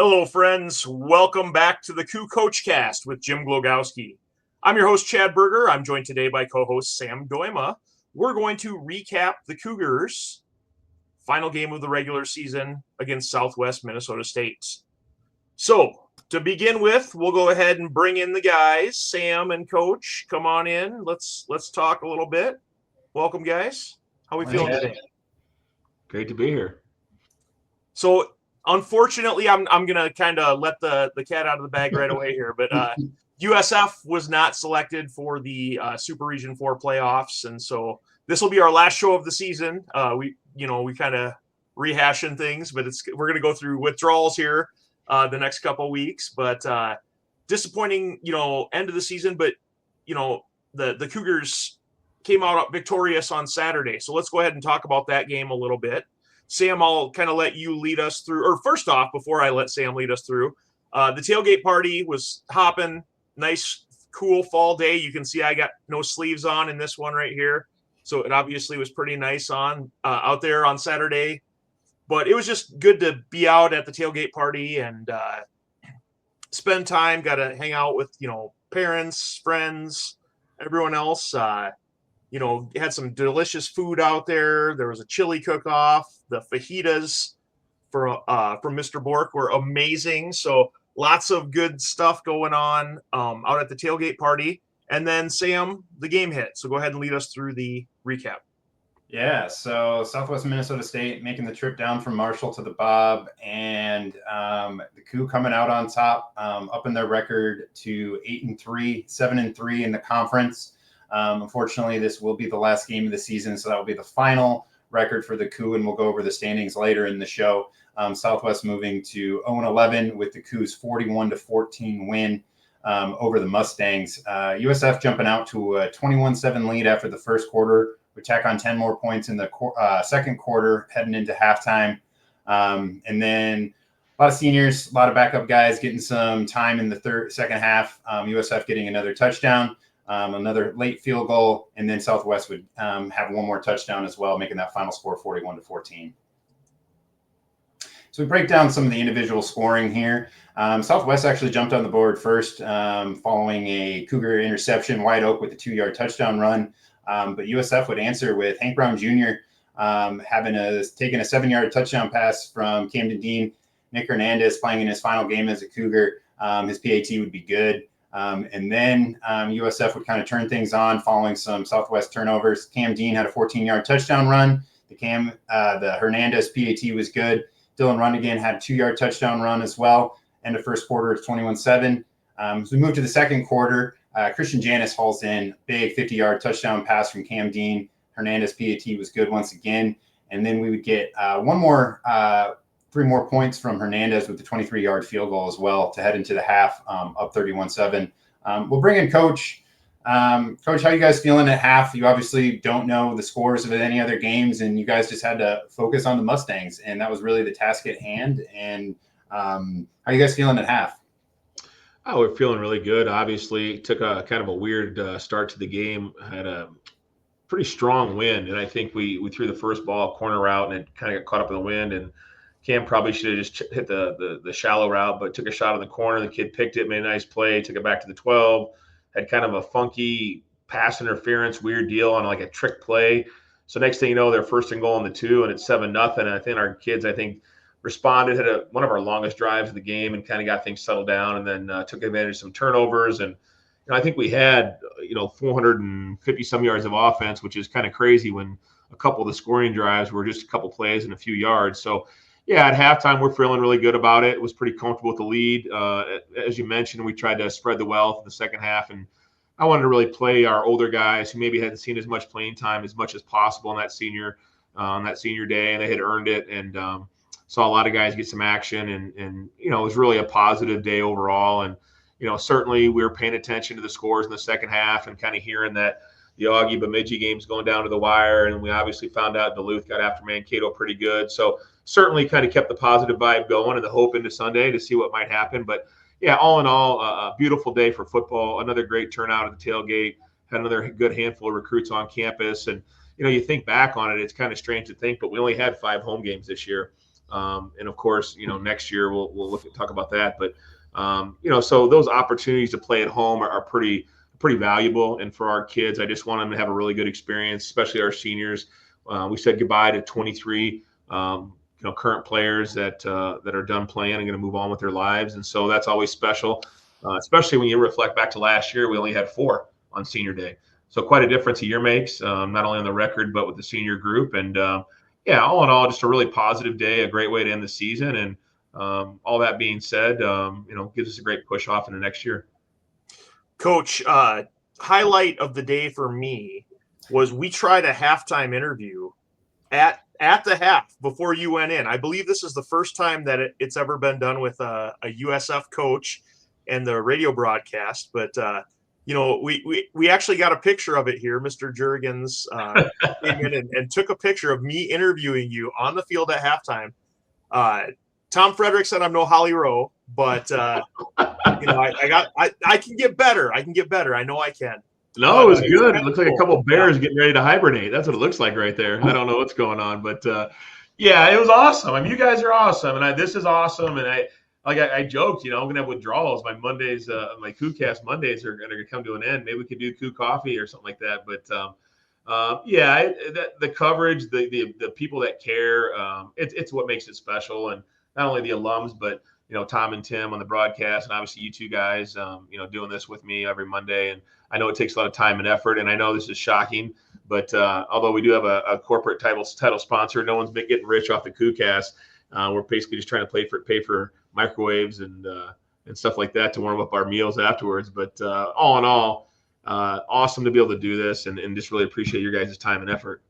Hello, friends. Welcome back to the Coup Coach Cast with Jim Glogowski. I'm your host, Chad Birger. I'm joined today by co-host Sam Dooyema. We're going to recap the Cougars' final game of the regular season against Southwest Minnesota State. So, to begin with, we'll go ahead and bring in the guys. Sam and Coach, come on in. Let's talk a little bit. Welcome, guys. How are we feeling today? Great to be here. So, unfortunately, I'm going to kind of let the cat out of the bag right away here, but USF was not selected for the Super Region 4 playoffs, and so this will be our last show of the season. We kind of rehashing things, but we're going to go through withdrawals here the next couple weeks, but disappointing, end of the season, but the Cougars came out victorious on Saturday. So let's go ahead and talk about that game a little bit. Sam, I'll kind of let you lead us through, or first off, before I let Sam lead us through, the tailgate party was hopping. Nice, cool fall day. You can see I got no sleeves on in this one right here. So it obviously was pretty nice out there on Saturday. But it was just good to be out at the tailgate party and spend time, got to hang out with, parents, friends, everyone else. Had some delicious food out there. There was a chili cook-off. The fajitas from Mr. Bork were amazing. So lots of good stuff going on out at the tailgate party. And then, Sam, the game hit. So go ahead and lead us through the recap. Yeah, so Southwest Minnesota State making the trip down from Marshall to the Bob, and the Coup coming out on top, up in their record to 8-3, 7-3 in the conference. Unfortunately, this will be the last game of the season, so that will be the final record for the Coup, and we'll go over the standings later in the show. Southwest moving to 0-11 with the Coug's 41-14 win over the Mustangs. USF jumping out to a 21-7 lead after the first quarter. We tack on 10 more points in the second quarter, heading into halftime. And then a lot of seniors, a lot of backup guys getting some time in the second half. USF getting another touchdown, another late field goal, and then Southwest would have one more touchdown as well, making that final score 41-14. So we break down some of the individual scoring here. Southwest actually jumped on the board first following a Cougar interception, wide open with a 2-yard touchdown run. But USF would answer with Hank Brown Jr. Taking a 7-yard touchdown pass from Camden Dean. Nick Hernandez playing in his final game as a Cougar. His PAT would be good. And then USF would kind of turn things on following some Southwest turnovers. Cam Dean had a 14-yard touchdown run. The Hernandez PAT was good. Dylan Rundigan had a 2-yard touchdown run as well. End of first quarter, it's 21-7. As we move to the second quarter, Christian Janis hauls in big 50-yard touchdown pass from Cam Dean. Hernandez PAT was good once again. And then we would get 3 more points from Hernandez with the 23-yard field goal as well to head into the half, up 31-7. We'll bring in Coach. Coach, how you guys feeling at half? You obviously don't know the scores of any other games, and you guys just had to focus on the Mustangs, and that was really the task at hand. And how you guys feeling at half? Oh, we're feeling really good. Obviously, took a kind of a weird start to the game. Had a pretty strong wind, and I think we threw the first ball corner route, and it kind of got caught up in the wind. And Cam probably should have just hit the shallow route, but took a shot in the corner. The kid picked it, made a nice play, took it back to the 12. Had kind of a funky pass interference, weird deal on like a trick play. So next thing you know, they're first and goal on the 2, and it's 7-0. And I think our kids, responded, had one of our longest drives of the game and kind of got things settled down, and then took advantage of some turnovers. And I think we had 450 some yards of offense, which is kind of crazy when a couple of the scoring drives were just a couple plays and a few yards. So yeah, at halftime we're feeling really good about it. It was pretty comfortable with the lead. As you mentioned, we tried to spread the wealth in the second half, and I wanted to really play our older guys who maybe hadn't seen as much playing time as much as possible on that senior day, and they had earned it. And saw a lot of guys get some action, and it was really a positive day overall. And certainly we were paying attention to the scores in the second half and kind of hearing that the Augie Bemidji game's going down to the wire, and we obviously found out Duluth got after Mankato pretty good. So certainly kind of kept the positive vibe going and the hope into Sunday to see what might happen. But yeah, all in all, a beautiful day for football. Another great turnout at the tailgate. Had another good handful of recruits on campus, and you think back on it, it's kind of strange to think, but we only had 5 home games this year. And of course, next year we'll talk about that. But so those opportunities to play at home are pretty valuable. And for our kids, I just want them to have a really good experience, especially our seniors. We said goodbye to 23 current players that are done playing and going to move on with their lives, and so that's always special. Especially when you reflect back to last year, we only had 4 on senior day. So quite a difference a year makes, not only on the record, but with the senior group. And all in all, just a really positive day, a great way to end the season. And all that being said, gives us a great push off into next year. Coach, highlight of the day for me was we tried a halftime interview at the half before you went in. I believe this is the first time that it's ever been done with a USF coach and the radio broadcast. But, we actually got a picture of it here. Mr. Jurgens came in and took a picture of me interviewing you on the field at halftime. Tom Frederick said I'm no Holly Rowe, but, I can get better. I can get better. I know I can. No, it was good. It looks like a couple of bears getting ready to hibernate. That's what it looks like right there. I don't know what's going on, but it was awesome. I mean, you guys are awesome, and this is awesome. And I joked, I'm going to have withdrawals. My Mondays, my COOcast Mondays are going to come to an end. Maybe we could do COO Coffee or something like that. But the coverage, the people that care, it's what makes it special. And not only the alums, but Tom and Tim on the broadcast, and obviously you two guys, doing this with me every Monday. And I know it takes a lot of time and effort, and I know this is shocking, but although we do have a corporate title sponsor, no one's been getting rich off the COOcast. We're basically just trying to pay for microwaves and stuff like that to warm up our meals afterwards. But all in all, awesome to be able to do this, and just really appreciate your guys' time and effort.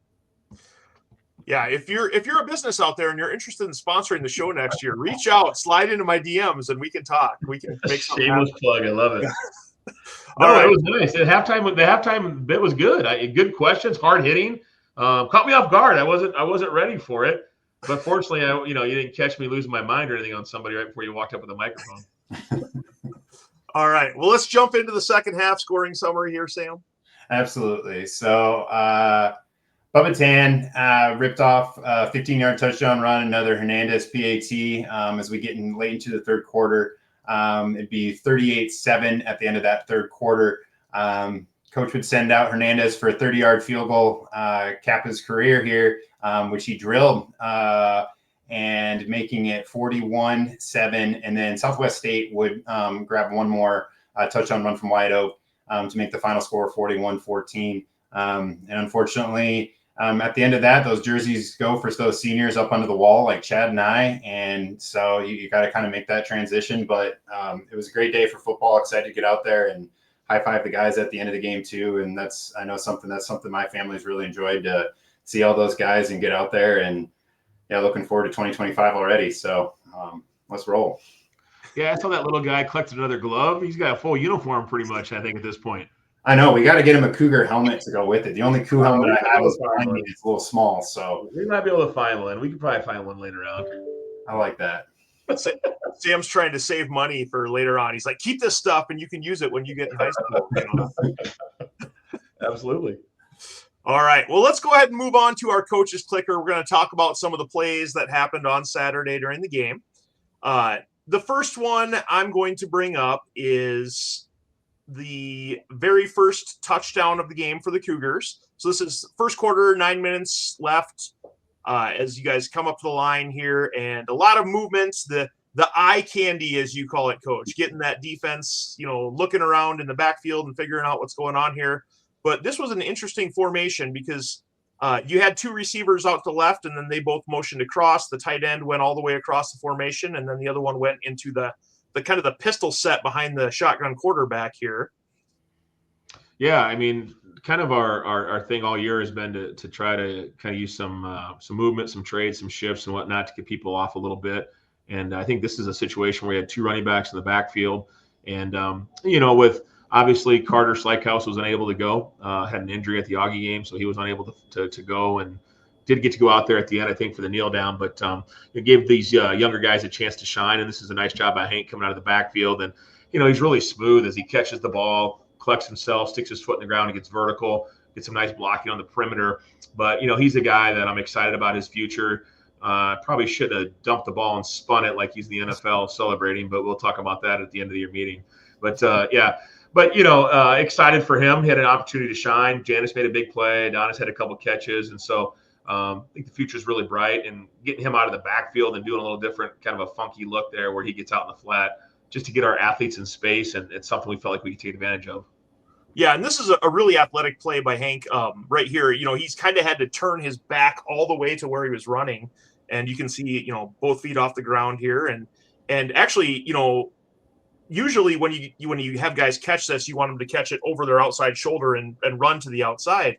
Yeah, if you're a business out there and you're interested in sponsoring the show next year, reach out, slide into my DMs, and we can talk. We can make something shameless happen. plug. I love it. No, right. It was nice. The halftime bit was good. Good questions, hard hitting. Caught me off guard. I wasn't ready for it, but fortunately, you didn't catch me losing my mind or anything on somebody right before you walked up with a microphone. All right. Well, let's jump into the second half scoring summary here, Sam. Absolutely. So, Bubba Tan ripped off a 15-yard touchdown run, another Hernandez PAT as we get late into the third quarter. It'd be 38-7 at the end of that third quarter. Coach would send out Hernandez for a 30-yard field goal, cap his career here, which he drilled, and making it 41-7. And then Southwest State would grab one more touchdown run from White Oak to make the final score 41-14. And unfortunately, at the end of that, those jerseys go for those seniors up under the wall, like Chad and I. And so you got to kind of make that transition. But it was a great day for football. Excited to get out there and high five the guys at the end of the game too. And that's something my family's really enjoyed, to see all those guys and get out there. And looking forward to 2025 already. So let's roll. Yeah, I saw that little guy collected another glove. He's got a full uniform pretty much, I think, at this point. I know. We got to get him a Cougar helmet to go with it. The only Cougar helmet I have is behind me. It's a little small, so we might be able to find one. We could probably find one later on. I like that. Sam's trying to save money for later on. He's like, keep this stuff, and you can use it when you get in high school. Absolutely. All right. Well, let's go ahead and move on to our coach's clicker. We're going to talk about some of the plays that happened on Saturday during the game. The first one I'm going to bring up is the very first touchdown of the game for the Cougars. So this is first quarter, 9 minutes left as you guys come up to the line here, and a lot of movements. The eye candy, as you call it, Coach, getting that defense, looking around in the backfield and figuring out what's going on here. But this was an interesting formation because you had 2 receivers out to the left, and then they both motioned across. The tight end went all the way across the formation, and then the other one went into the kind of the pistol set behind the shotgun quarterback here. Yeah, I mean, kind of our thing all year has been to try to kind of use some movement, some trades, some shifts and whatnot to get people off a little bit. And I think this is a situation where we had 2 running backs in the backfield. And, with obviously Carter Slykehouse was unable to go, had an injury at the Augie game, so he was unable to go, and did get to go out there at the end, I think, for the kneel down. But it gave these younger guys a chance to shine, and this is a nice job by Hank coming out of the backfield. And, he's really smooth as he catches the ball, collects himself, sticks his foot in the ground, and gets vertical, gets some nice blocking on the perimeter. But, he's a guy that I'm excited about his future. Probably should have dumped the ball and spun it like he's the NFL celebrating, but we'll talk about that at the end of the year meeting. But yeah, but excited for him. He had an opportunity to shine. Janice made a big play. Adonis had a couple catches, and so I think the future is really bright. And getting him out of the backfield and doing a little different, kind of a funky look there, where he gets out in the flat, just to get our athletes in space, and it's something we felt like we could take advantage of. Yeah, and this is a really athletic play by Hank right here. He's kind of had to turn his back all the way to where he was running, and you can see, both feet off the ground here. And actually, usually when you have guys catch this, you want them to catch it over their outside shoulder and run to the outside.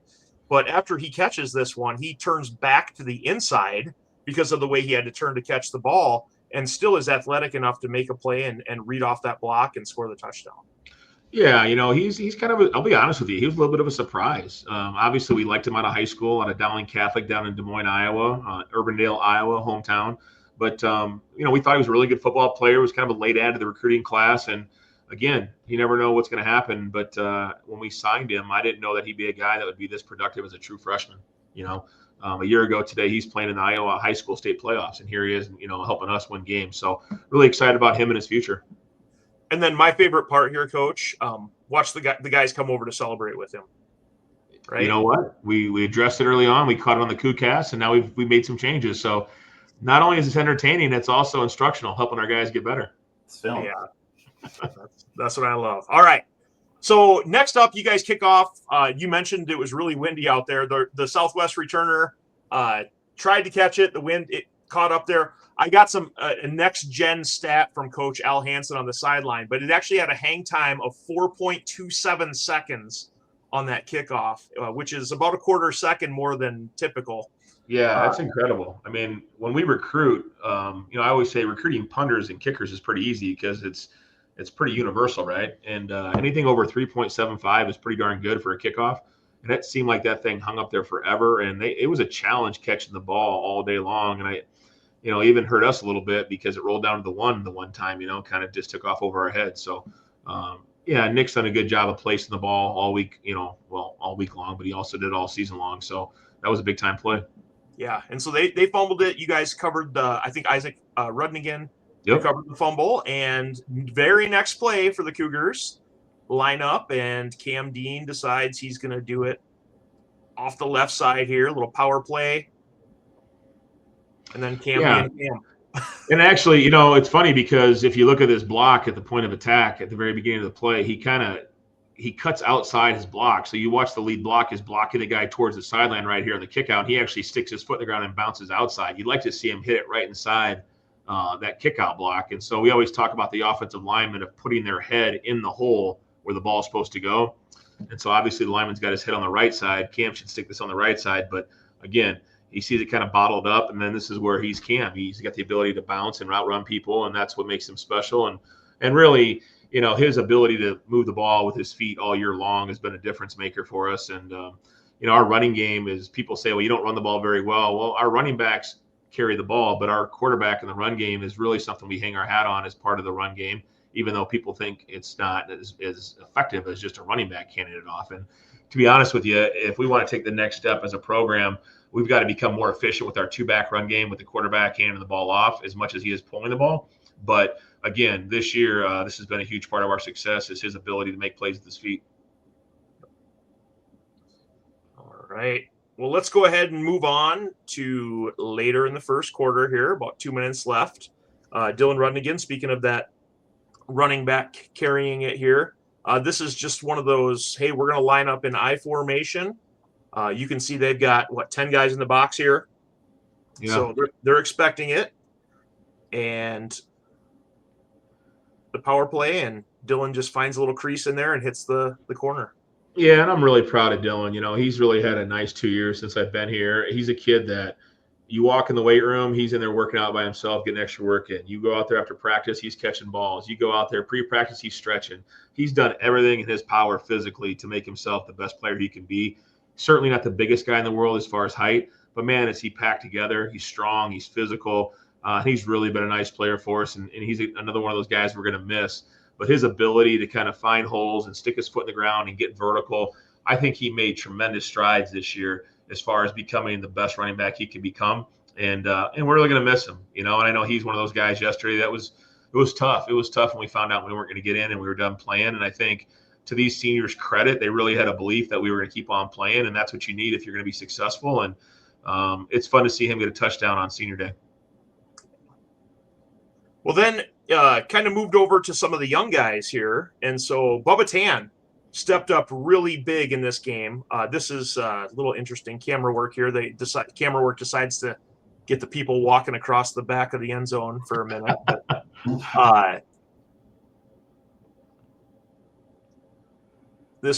But after he catches this one, he turns back to the inside because of the way he had to turn to catch the ball, and still is athletic enough to make a play and read off that block and score the touchdown. Yeah, he's kind of I'll be honest with you, he was a little bit of a surprise. Obviously, we liked him out of high school, out of Dowling Catholic down in Des Moines, Iowa, Urbandale, Iowa, hometown. But, we thought he was a really good football player, was kind of a late add to the recruiting class. And, again, you never know what's going to happen. But when we signed him, I didn't know that he'd be a guy that would be this productive as a true freshman. A year ago today, he's playing in the Iowa high school state playoffs, and here he is, helping us win games. So really excited about him and his future. And then my favorite part here, Coach, watch the guys come over to celebrate with him. Right? You know what? We addressed it early on. We caught it on the KooCast, and now we made some changes. So not only is it entertaining, it's also instructional, helping our guys get better. It's film. Yeah, that's what I love. All right. So next up, you guys kick off. You mentioned it was really windy out there. The Southwest returner tried to catch it. The wind, it caught up there. I got some a next-gen stat from Coach Al Hansen on the sideline, but it actually had a hang time of 4.27 seconds on that kickoff, which is about a quarter second more than typical. Yeah, that's incredible. I mean, when we recruit, I always say recruiting punters and kickers is pretty easy because it's pretty universal, right? And anything over 3.75 is pretty darn good for a kickoff. And it seemed like that thing hung up there forever, and it was a challenge catching the ball all day long. And even hurt us a little bit because it rolled down to the one time, kind of just took off over our heads. So, Nick's done a good job of placing the ball all week, all week long, but he also did all season long. So that was a big time play. Yeah. And so they fumbled it. You guys covered I think Isaac Rudnigan covered the fumble, and very next play for the Cougars line up, and Cam Dean decides he's going to do it off the left side here, a little power play. And then Cam. And actually, it's funny because if you look at this block at the point of attack at the very beginning of the play, he cuts outside his block. So you watch the lead block is blocking the guy towards the sideline right here on the kick out. He actually sticks his foot in the ground and bounces outside. You'd like to see him hit it right inside that kick out block. And so we always talk about the offensive lineman of putting their head in the hole where the ball's supposed to go. And so obviously the lineman's got his head on the right side. Cam should stick this on the right side. But again, he sees it kind of bottled up, and then this is where he's Cam. He's got the ability to bounce and route run people, and that's what makes him special. And really, his ability to move the ball with his feet all year long has been a difference maker for us. And, our running game is, people say, well, you don't run the ball very well. Well, our running backs carry the ball, but our quarterback in the run game is really something we hang our hat on as part of the run game, even though people think it's not as effective as just a running back handing it off. And to be honest with you, if we want to take the next step as a program, we've got to become more efficient with our two-back run game, with the quarterback handing the ball off as much as he is pulling the ball. But again, this year, this has been a huge part of our success, is his ability to make plays with his feet. All right. Well, let's go ahead and move on to later in the first quarter here, about 2 minutes left. Dylan Rudnigan, speaking of that running back carrying it here, this is just one of those, hey, we're going to line up in I formation. You can see they've got, 10 guys in the box here. Yeah. So they're expecting it. And the power play, and Dylan just finds a little crease in there and hits the corner. Yeah, and I'm really proud of Dylan. He's really had a nice 2 years since I've been here. He's a kid that you walk in the weight room, he's in there working out by himself, getting extra work in. You go out there after practice, he's catching balls. You go out there pre-practice, he's stretching. He's done everything in his power physically to make himself the best player he can be. Certainly not the biggest guy in the world as far as height, but man, is he packed together. He's strong, he's physical. He's really been a nice player for us, and he's another one of those guys we're going to miss. But his ability to kind of find holes and stick his foot in the ground and get vertical, I think he made tremendous strides this year as far as becoming the best running back he can become. and we're really going to miss him, And I know he's one of those guys yesterday it was tough. It was tough when we found out we weren't going to get in and we were done playing. And I think to these seniors' credit, they really had a belief that we were going to keep on playing, and that's what you need if you're going to be successful. And it's fun to see him get a touchdown on senior day. Well, then kind of moved over to some of the young guys here. And so Bubba Tan stepped up really big in this game. This is a little interesting camera work here. Camera work decides to get the people walking across the back of the end zone for a minute.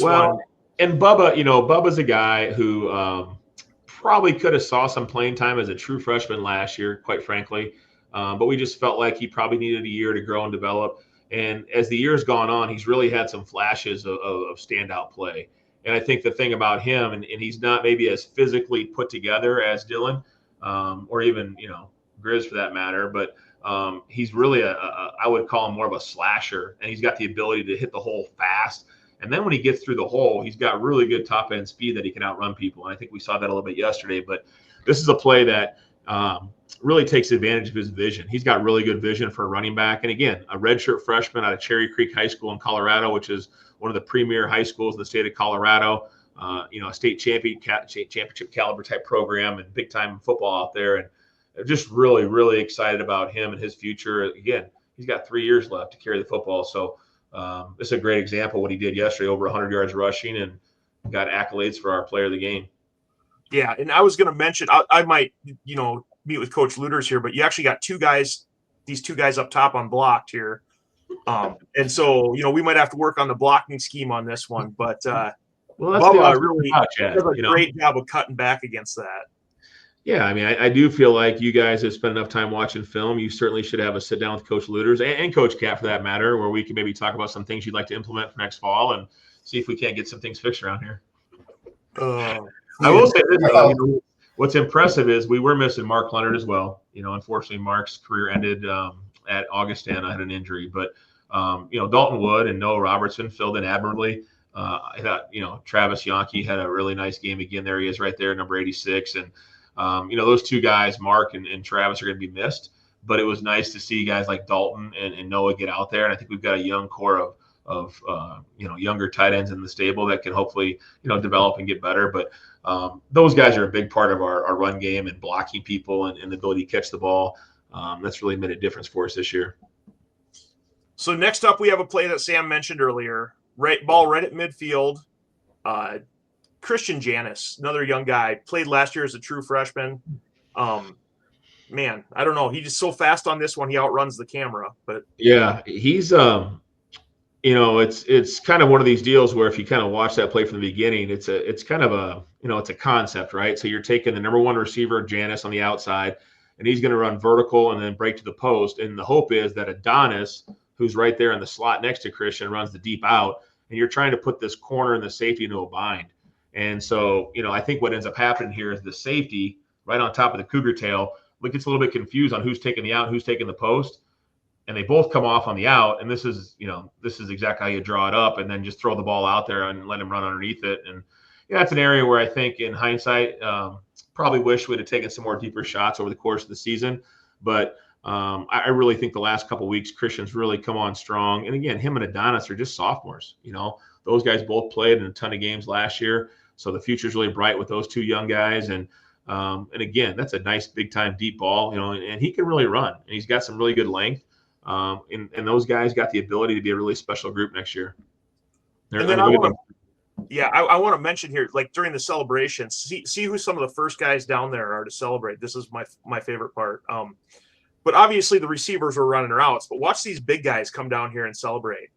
One. And Bubba, Bubba's a guy who probably could have saw some playing time as a true freshman last year, quite frankly. But we just felt like he probably needed a year to grow and develop. And as the year's gone on, he's really had some flashes of standout play. And I think the thing about him, and he's not maybe as physically put together as Dylan, or even, Grizz for that matter, but he's really I would call him more of a slasher, and he's got the ability to hit the hole fast. And then when he gets through the hole, he's got really good top end speed that he can outrun people. And I think we saw that a little bit yesterday, but this is a play that really takes advantage of his vision. He's got really good vision for a running back. And again, a redshirt freshman out of Cherry Creek High School in Colorado, which is one of the premier high schools in the state of Colorado, a state championship caliber type program and big time football out there. And just really, really excited about him and his future. Again, he's got 3 years left to carry the football. So this is a great example of what he did yesterday, over 100 yards rushing, and got accolades for our player of the game. Yeah, and I was going to mention, I might, meet with Coach Luters here, but you actually got these two guys up top on blocked here. And so, we might have to work on the blocking scheme on this one, but Bubba really does a great job of cutting back against that. Yeah, I mean, I do feel like you guys have spent enough time watching film. You certainly should have a sit down with Coach Luters and Coach Cat for that matter, where we can maybe talk about some things you'd like to implement for next fall and see if we can't get some things fixed around here. I will say this, what's impressive is we were missing Mark Leonard as well. Unfortunately, Mark's career ended at Augustana, had an injury. But, Dalton Wood and Noah Robertson filled in admirably. I thought, Travis Yonke had a really nice game again. There he is right there, number 86. And, those two guys, Mark and Travis, are going to be missed. But it was nice to see guys like Dalton and Noah get out there. And I think we've got a young core of younger tight ends in the stable that can hopefully, develop and get better. But those guys are a big part of our run game and blocking people and the ability to catch the ball. That's really made a difference for us this year. So next up, we have a play that Sam mentioned earlier. Ball right at midfield. Christian Janis, another young guy, played last year as a true freshman. Man, I don't know. He's just so fast on this one. He outruns the camera. But yeah, he's it's kind of one of these deals where if you kind of watch that play from the beginning, it's kind of it's a concept, right? So you're taking the number one receiver, Janis, on the outside, and he's going to run vertical and then break to the post. And the hope is that Adonis, who's right there in the slot next to Christian, runs the deep out, and you're trying to put this corner and the safety into a bind. And so, I think what ends up happening here is the safety right on top of the cougar tail gets a little bit confused on who's taking the out, who's taking the post. And they both come off on the out, and this is exactly how you draw it up, and then just throw the ball out there and let him run underneath it. And that's an area where I think, in hindsight, probably wish we'd have taken some more deeper shots over the course of the season. But I really think the last couple of weeks, Christian's really come on strong. And again, him and Adonis are just sophomores. Those guys both played in a ton of games last year, so the future's really bright with those two young guys. And again, that's a nice big time deep ball. And he can really run, and he's got some really good length. And those guys got the ability to be a really special group next year. I want to mention here, like during the celebration, see who some of the first guys down there are to celebrate. This is my favorite part. But obviously the receivers were running routes, but watch these big guys come down here and celebrate.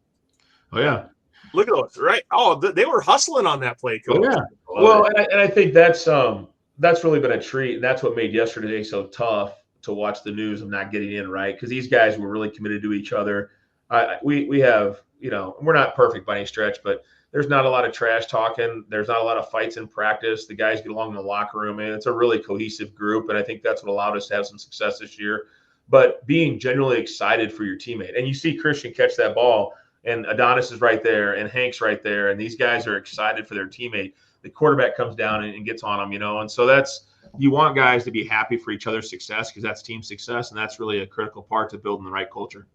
Oh yeah. Look at those, right? Oh, they were hustling on that play, Coach. Oh, yeah. Well, and I think that's really been a treat. And that's what made yesterday so tough to watch the news of not getting in, right? Because these guys were really committed to each other. We have, we're not perfect by any stretch, but there's not a lot of trash talking. There's not a lot of fights in practice. The guys get along in the locker room, and it's a really cohesive group. And I think that's what allowed us to have some success this year. But being genuinely excited for your teammate. And you see Christian catch that ball, and Adonis is right there, and Hank's right there, and these guys are excited for their teammate. The quarterback comes down and gets on them, and so that's you want guys to be happy for each other's success because that's team success, and that's really a critical part to building the right culture.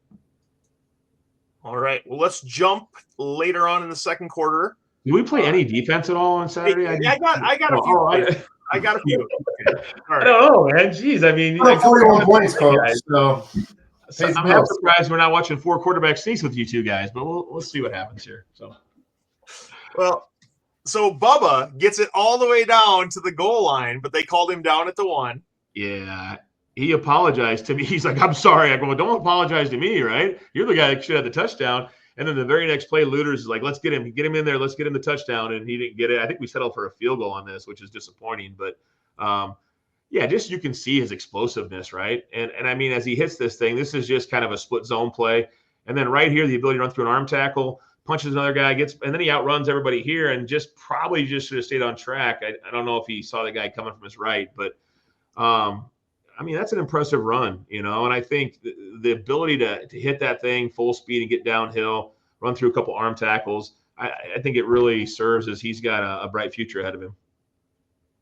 All right. Well, let's jump later on in the second quarter. Did we play any defense at all on Saturday? I got a few. I got a few. Okay. All right. I don't know, man. Jeez, I mean, 41 points, Coach. So I'm half surprised we're not watching 4 quarterback sneaks with you two guys, but we'll see what happens here. So Bubba gets it all the way down to the goal line, but they called him down at the 1. Yeah, he apologized to me. He's like, "I'm sorry." I go, well, "Don't apologize to me, right? You're the guy that should have the touchdown." And then the very next play, Luters is like, "Let's get him in there. Let's get him the touchdown." And he didn't get it. I think we settled for a field goal on this, which is disappointing. But yeah, just you can see his explosiveness, right? And I mean, as he hits this thing, this is just kind of a split zone play. And then right here, the ability to run through an arm tackle, punches another guy, and then he outruns everybody here and probably should have stayed on track. I don't know if he saw the guy coming from his right, but I mean, that's an impressive run, and I think the ability to hit that thing full speed and get downhill, run through a couple arm tackles, I think it really serves as he's got a bright future ahead of him.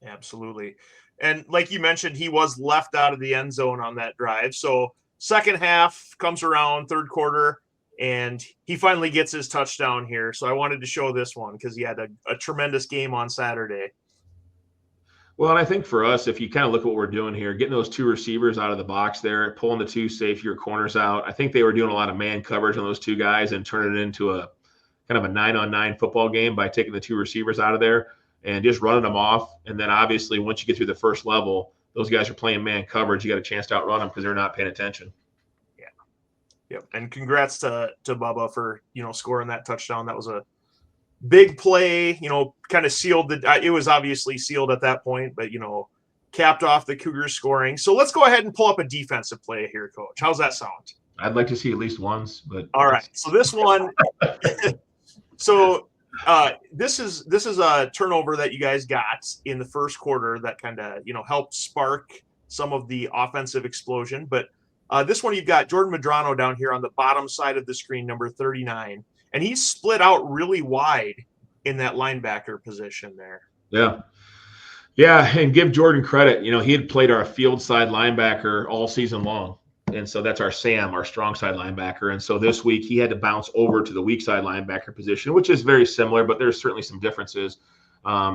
Absolutely. And like you mentioned, he was left out of the end zone on that drive. So second half comes around, third quarter, and he finally gets his touchdown here. So I wanted to show this one because he had a tremendous game on Saturday. Well, and I think for us, if you kind of look at what we're doing here, getting those 2 receivers out of the box there, pulling the 2 safe corners out, I think they were doing a lot of man coverage on those 2 guys and turning it into a kind of a 9-on-9 football game by taking the 2 receivers out of there and just running them off. And then obviously once you get through the first level, those guys are playing man coverage. You got a chance to outrun them because they're not paying attention. Yeah. Yep. And congrats to Bubba for, scoring that touchdown. That was a big play, kind of sealed it was obviously sealed at that point, but, capped off the Cougars scoring. So let's go ahead and pull up a defensive play here, Coach. How's that sound? I'd like to see at least once, but. All right. So this one, this is a turnover that you guys got in the first quarter that kind of, helped spark some of the offensive explosion. But this one, you've got Jordan Medrano down here on the bottom side of the screen, number 39. And he's split out really wide in that linebacker position there. Yeah. Yeah, and give Jordan credit. He had played our field side linebacker all season long. And so that's our Sam, our strong side linebacker. And so this week he had to bounce over to the weak side linebacker position, which is very similar, but there's certainly some differences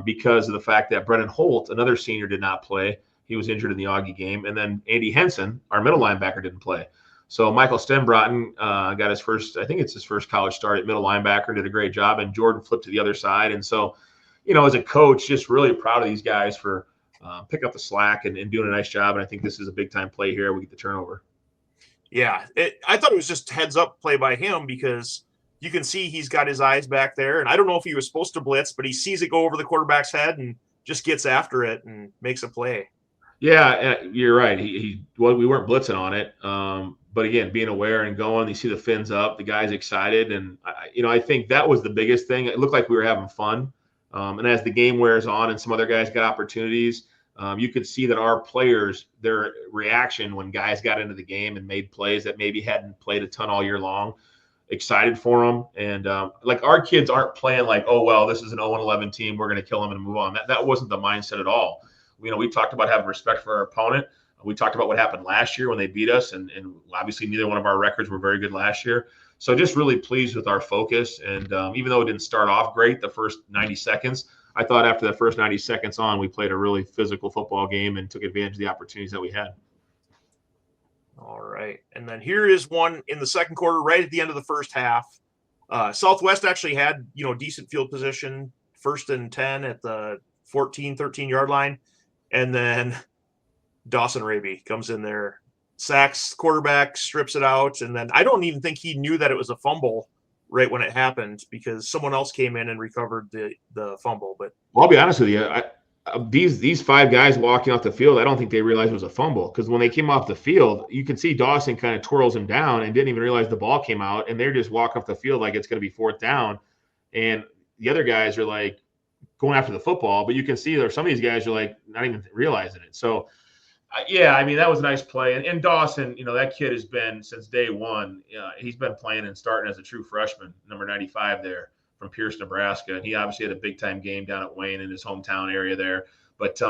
because of the fact that Brennan Holt, another senior, did not play. He was injured in the Augie game. And then Andy Henson, our middle linebacker, didn't play. So Michael Stenbrotten got his first, I think it's his first college start at middle linebacker, did a great job, and Jordan flipped to the other side. And so, as a coach, just really proud of these guys for picking up the slack and doing a nice job. And I think this is a big-time play here. We get the turnover. Yeah, I thought it was just heads-up play by him because you can see he's got his eyes back there. And I don't know if he was supposed to blitz, but he sees it go over the quarterback's head and just gets after it and makes a play. Yeah, you're right. We weren't blitzing on it. But again, being aware and going, you see the fins up, the guy's excited. And, I think that was the biggest thing. It looked like we were having fun. And as the game wears on and some other guys got opportunities, you could see that our players, their reaction when guys got into the game and made plays that maybe hadn't played a ton all year long, excited for them. And our kids aren't playing like, oh, well, this is an 0-11 team, we're going to kill them and move on. That wasn't the mindset at all. We talked about having respect for our opponent. We talked about what happened last year when they beat us, and obviously neither one of our records were very good last year. So just really pleased with our focus. And even though it didn't start off great the first 90 seconds, I thought after the first 90 seconds on, we played a really physical football game and took advantage of the opportunities that we had. All right. And then here is one in the second quarter, right at the end of the first half. Southwest actually had, decent field position, 1st and 10 at the 13-yard line. And then Dawson Raby comes in there, sacks quarterback, strips it out. And then I don't even think he knew that it was a fumble right when it happened because someone else came in and recovered the fumble. But I'll be honest with you. These 5 guys walking off the field, I don't think they realized it was a fumble because when they came off the field, you can see Dawson kind of twirls him down and didn't even realize the ball came out. And they're just walking off the field like it's going to be 4th down. And the other guys are like going after the football, but you can see there some of these guys are like not even realizing it. So, that was a nice play. And Dawson, that kid has been since day one. He's been playing and starting as a true freshman, number 95 there from Pierce, Nebraska. And he obviously had a big-time game down at Wayne in his hometown area there. But,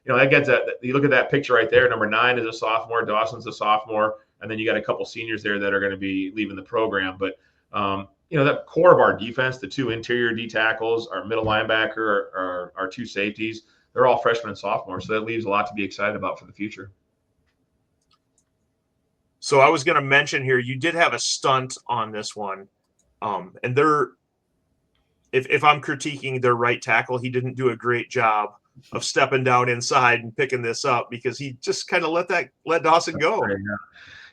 that gets that. You look at that picture right there. Number 9 is a sophomore. Dawson's a sophomore, and then you got a couple seniors there that are going to be leaving the program. But that core of our defense, the 2 interior D tackles, our middle linebacker, our 2 safeties, they're all freshmen and sophomores. So that leaves a lot to be excited about for the future. So I was going to mention here, you did have a stunt on this one. And if I'm critiquing their right tackle, he didn't do a great job of stepping down inside and picking this up because he just kind of let Dawson go.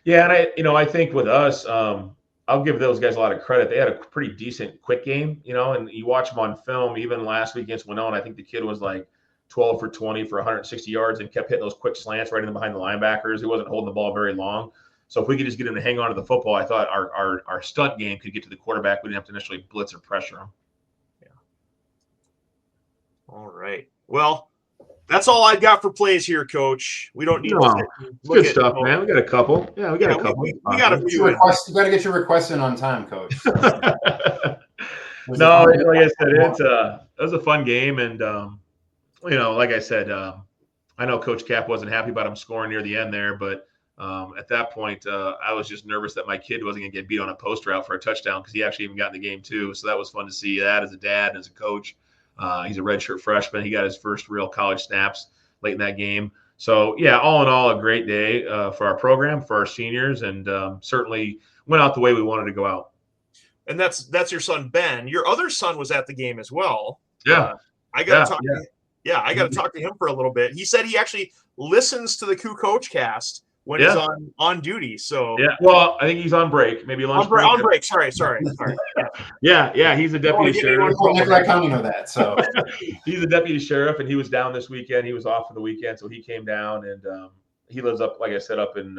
Yeah, and I think with us, I'll give those guys a lot of credit. They had a pretty decent quick game, and you watch them on film. Even last week against Winona, I think the kid was like 12 for 20 for 160 yards and kept hitting those quick slants right in behind the linebackers. He wasn't holding the ball very long. So if we could just get him to hang on to the football, I thought our stunt game could get to the quarterback. We didn't have to initially blitz or pressure him. Yeah. All right. Well, that's all I've got for plays here, Coach. We don't need to look good stuff, man. We got a couple. Yeah, we got a couple. We got a few. You got to get your requests in on time, Coach. No, like I said, it was a fun game, and like I said, I know Coach Cap wasn't happy about him scoring near the end there, but at that point, I was just nervous that my kid wasn't going to get beat on a post route for a touchdown because he actually even got in the game too. So that was fun to see that as a dad and as a coach. He's a redshirt freshman. He got his first real college snaps late in that game. So, yeah, all in all, a great day for our program, for our seniors, and certainly went out the way we wanted to go out. And that's your son, Ben. Your other son was at the game as well. Yeah. I got to talk to him. Yeah, I got to talk to him for a little bit. He said he actually listens to the Coach cast when he's on duty. So well, I think he's on break, maybe lunch break. On break. Sorry. Yeah, he's a deputy sheriff. County know that. So he's a deputy sheriff, and he was down this weekend. He was off for the weekend, so he came down, and he lives up, like I said, up in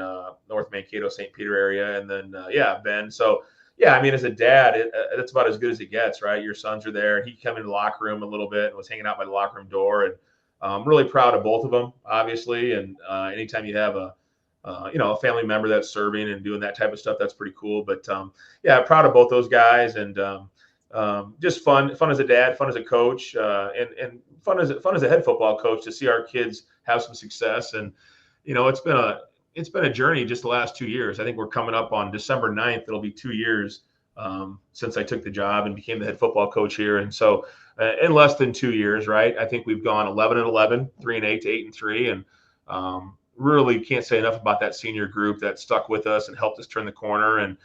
North Mankato, St. Peter area, and then Ben. So I mean, as a dad, that's about as good as it gets, right? Your sons are there, and he came into the locker room a little bit and was hanging out by the locker room door, and I'm really proud of both of them, obviously. And anytime you have a family member that's serving and doing that type of stuff, that's pretty cool. But proud of both those guys, and just fun as a dad, fun as a coach, and fun as a head football coach to see our kids have some success. And it's been a journey just the last 2 years. I think we're coming up on December 9th. It'll be 2 years since I took the job and became the head football coach here. And so in less than 2 years, right, I think we've gone 11-11, 3-8 to 8-3, and really can't say enough about that senior group that stuck with us and helped us turn the corner. And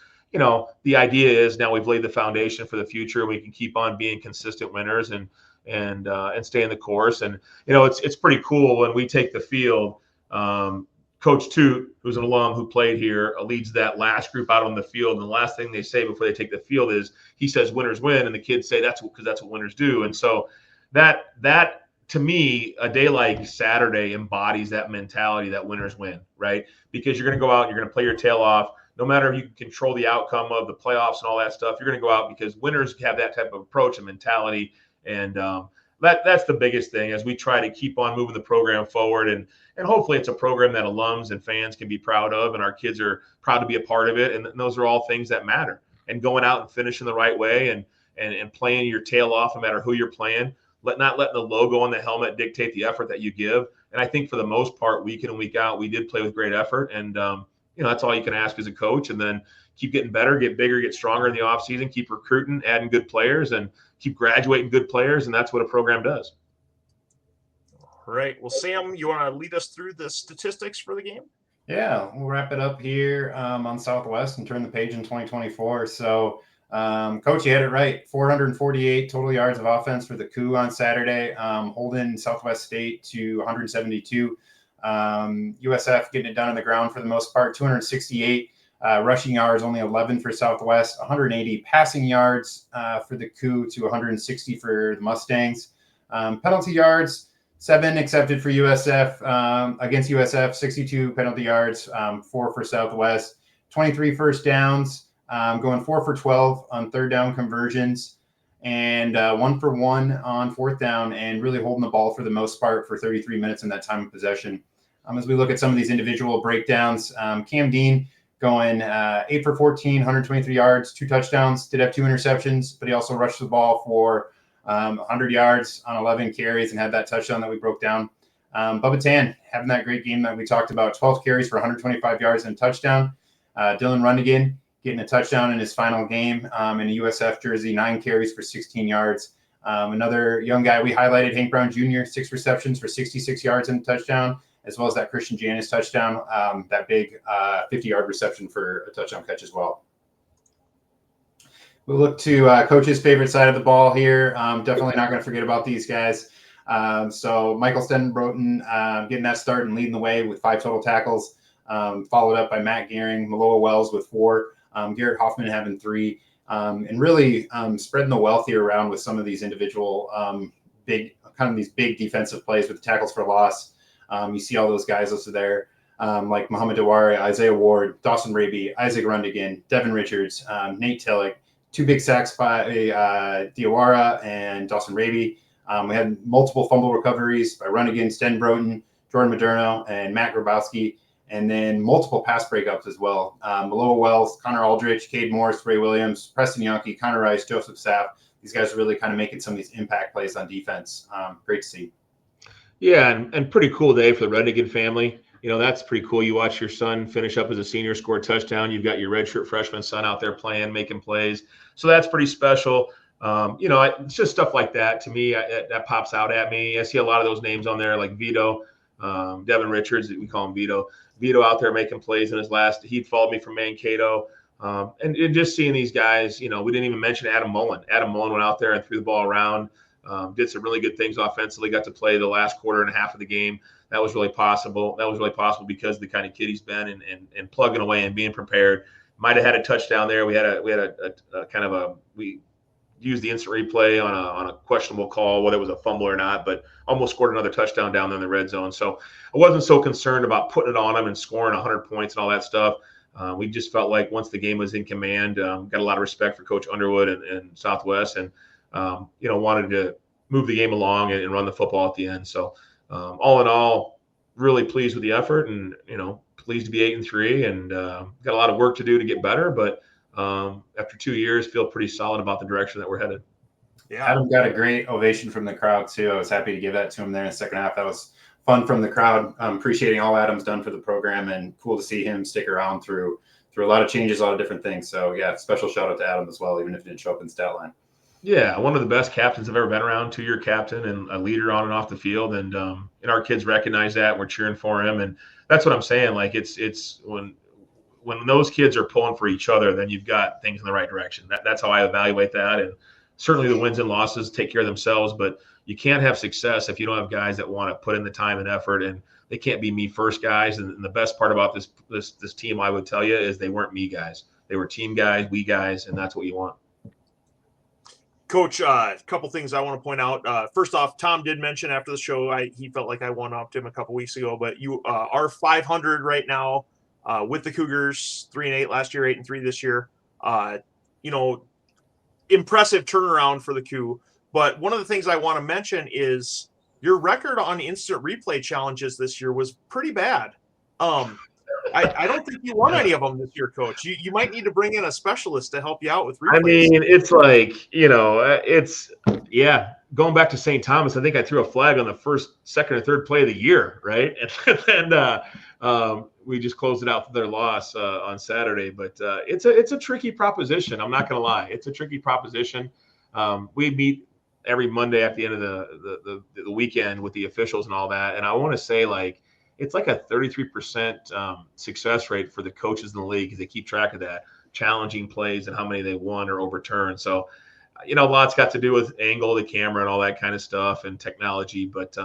the idea is now we've laid the foundation for the future. We can keep on being consistent winners and stay in the course. And it's pretty cool when we take the field. Coach Toot, who's an alum who played here, leads that last group out on the field. And the last thing they say before they take the field is he says winners win, and the kids say that's what winners do. And so that to me, a day like Saturday embodies that mentality that winners win, right? Because you're going to go out and you're going to play your tail off. No matter if you can control the outcome of the playoffs and all that stuff, you're going to go out because winners have that type of approach and mentality. And that's the biggest thing as we try to keep on moving the program forward. And hopefully it's a program that alums and fans can be proud of, and our kids are proud to be a part of it. And those are all things that matter. And going out and finishing the right way and playing your tail off no matter who you're playing. Not letting the logo on the helmet dictate the effort that you give. And I think for the most part, week in and week out, we did play with great effort. And, that's all you can ask as a coach. And then keep getting better, get bigger, get stronger in the offseason, keep recruiting, adding good players, and keep graduating good players. And that's what a program does. All right. Well, Sam, you want to lead us through the statistics for the game? Yeah, we'll wrap it up here on Southwest and turn the page in 2024. So, Coach, you had it right. 448 total yards of offense for the Coup on Saturday, holding Southwest State to 172. USF getting it done on the ground for the most part, 268 rushing yards, only 11 for Southwest, 180 passing yards for the Coup to 160 for the Mustangs. Penalty yards, 7 accepted for USF against USF, 62 penalty yards, 4 for Southwest, 23 first downs. Going 4 for 12 on third down conversions, and 1 for 1 on fourth down, and really holding the ball for the most part for 33 minutes in that time of possession. As we look at some of these individual breakdowns, Cam Dean going 8 for 14, 123 yards, 2 touchdowns, did have 2 interceptions, but he also rushed the ball for 100 yards on 11 carries and had that touchdown that we broke down. Bubba Tan having that great game that we talked about, 12 carries for 125 yards and a touchdown. Dylan Rundigan getting a touchdown in his final game in a USF jersey, 9 carries for 16 yards. Another young guy we highlighted, Hank Brown Jr., 6 receptions for 66 yards and a touchdown, as well as that Christian Janis touchdown, that big 50-yard reception for a touchdown catch as well. We'll look to Coach's favorite side of the ball here. Definitely not going to forget about these guys. So Michael Stenbroten getting that start and leading the way with 5 total tackles, followed up by Matt Gehring, Maloa Wells with 4, Garrett Hoffman having 3, and really spreading the wealth here around with some of these individual big defensive plays with the tackles for loss. You see all those guys listed there, like Muhammad Dewari, Isaiah Ward, Dawson Raby, Isaac Rundigan, Devin Richards, Nate Tillich, 2 big sacks by Diawara and Dawson Raby. We had multiple fumble recoveries by Runnigan, Stenbroten, Jordan Moderno, and Matt Grabowski, and then multiple pass breakups as well. Maloa Wells, Connor Aldrich, Cade Morris, Ray Williams, Preston Yonke, Connor Rice, Joseph Sapp. These guys are really kind of making some of these impact plays on defense. Great to see. Yeah, and pretty cool day for the Rundigan family. That's pretty cool. You watch your son finish up as a senior, score a touchdown. You've got your redshirt freshman son out there playing, making plays. So that's pretty special. It's just stuff like that to me that pops out at me. I see a lot of those names on there, like Vito, Devin Richards, we call him Vito. Vito out there making plays in his last. He followed me from Mankato. And just seeing these guys, we didn't even mention Adam Mullen. Adam Mullen went out there and threw the ball around, did some really good things offensively, got to play the last quarter and a half of the game. That was really possible. Because of the kind of kid he's been and plugging away and being prepared. Might have had a touchdown there. We used the instant replay on a questionable call, whether it was a fumble or not, but almost scored another touchdown down there in the red zone. So I wasn't so concerned about putting it on him and scoring 100 points and all that stuff. We just felt like once the game was in command, got a lot of respect for Coach Underwood and Southwest, and wanted to move the game along and run the football at the end. So all in all, really pleased with the effort, and pleased to be 8-3, and got a lot of work to do to get better, but after 2 years, feel pretty solid about the direction that we're headed. Yeah, Adam got a great ovation from the crowd too. I was happy to give that to him there in the second half. That was fun from the crowd, appreciating all Adam's done for the program, and cool to see him stick around through a lot of changes, a lot of different things. So yeah, special shout out to Adam as well, even if he didn't show up in stat line. Yeah, one of the best captains I've ever been around, 2-year captain and a leader on and off the field. And our kids recognize that, and we're cheering for him. And that's what I'm saying. Like it's when those kids are pulling for each other, then you've got things in the right direction. That's how I evaluate that. And certainly the wins and losses take care of themselves, but you can't have success if you don't have guys that want to put in the time and effort, and they can't be me first guys. And the best part about this team, I would tell you, is they weren't me guys. They were team guys, we guys, and that's what you want. Coach, a couple things I want to point out. First off, Tom did mention after the show, he felt like I one-upped him a couple weeks ago, but you are 500 right now with the Cougars, 3-8 last year, 8-3 this year. Impressive turnaround for the Coup. But one of the things I want to mention is your record on instant replay challenges this year was pretty bad. I don't think you won any of them this year, Coach. You might need to bring in a specialist to help you out with replays. I mean, it's like, going back to St. Thomas, I think I threw a flag on the first, second, or third play of the year, right? And we just closed it out for their loss on Saturday. But it's a tricky proposition. I'm not going to lie. It's a tricky proposition. We meet every Monday at the end of the weekend with the officials and all that. And I want to say, it's like a 33% success rate for the coaches in the league, because they keep track of that, challenging plays and how many they won or overturned. So, a lot's got to do with angle of the camera and all that kind of stuff and technology. But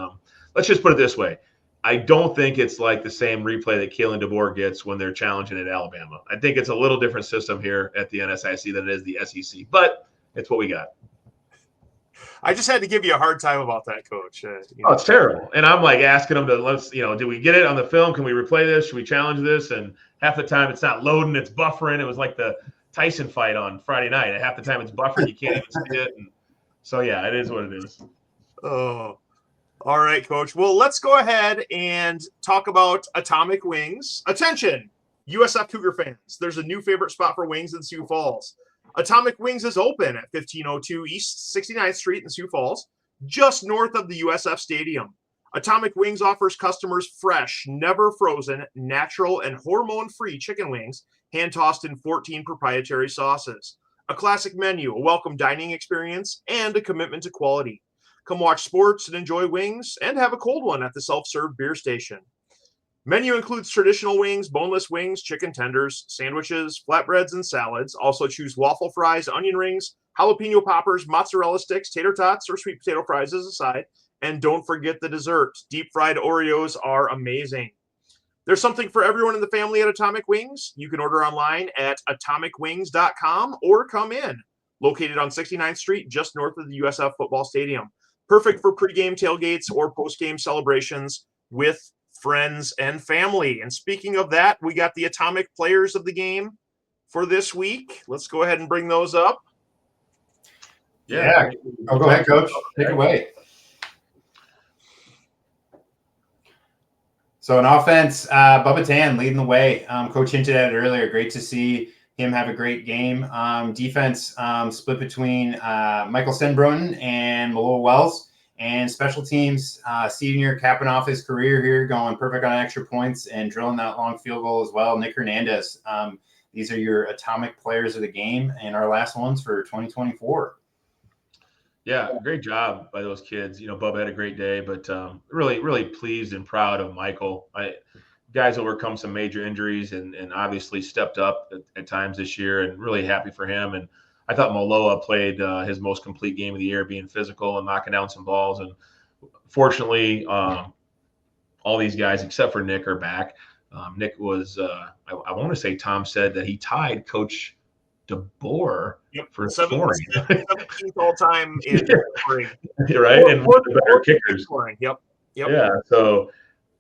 let's just put it this way. I don't think it's like the same replay that Kalen DeBoer gets when they're challenging at Alabama. I think it's a little different system here at the NSIC than it is the SEC, but it's what we got. I just had to give you a hard time about that, Coach. Oh, it's terrible. And I'm asking them to, do we get it on the film? Can we replay this? Should we challenge this? And half the time it's not loading, it's buffering. It was like the Tyson fight on Friday night. And half the time it's buffering, you can't even see it. And so, yeah, it is what it is. Oh, all right, Coach. Well, let's go ahead and talk about Atomic Wings. Attention, USF Cougar fans. There's a new favorite spot for wings in Sioux Falls. Atomic Wings is open at 1502 East 69th Street in Sioux Falls, just north of the USF Stadium. Atomic Wings offers customers fresh, never frozen, natural, and hormone-free chicken wings, hand-tossed in 14 proprietary sauces. A classic menu, a welcome dining experience, and a commitment to quality. Come watch sports and enjoy wings, and have a cold one at the self-serve beer station. Menu includes traditional wings, boneless wings, chicken tenders, sandwiches, flatbreads, and salads. Also choose waffle fries, onion rings, jalapeno poppers, mozzarella sticks, tater tots, or sweet potato fries as a side. And don't forget the dessert. Deep fried Oreos are amazing. There's something for everyone in the family at Atomic Wings. You can order online at atomicwings.com or come in. Located on 69th Street, just north of the USF football stadium. Perfect for pregame tailgates or postgame celebrations with friends and family. And speaking of that, we got the Atomic players of the game for this week. Let's go ahead and bring those up. Yeah. Oh, go ahead, Coach. Take it away. So in offense, Bubba Tan leading the way. Coach hinted at it earlier. Great to see him have a great game. Defense split between Michael Stenbroden and Malone Wells. And special teams, senior capping off his career here, going perfect on extra points and drilling that long field goal as well. Nick Hernandez. These are your Atomic players of the game and our last ones for 2024. Yeah, great job by those kids. Bubba had a great day, but really, really pleased and proud of Michael. Guys overcome some major injuries and obviously stepped up at times this year, and really happy for him. And I thought Moloa played his most complete game of the year, being physical and knocking down some balls. And fortunately, all these guys except for Nick are back. Nick was, I want to say Tom said that he tied Coach DeBoer for scoring. 17th all-time in scoring. Right? And one of the better kickers. Scoring. Yep. Yeah. So,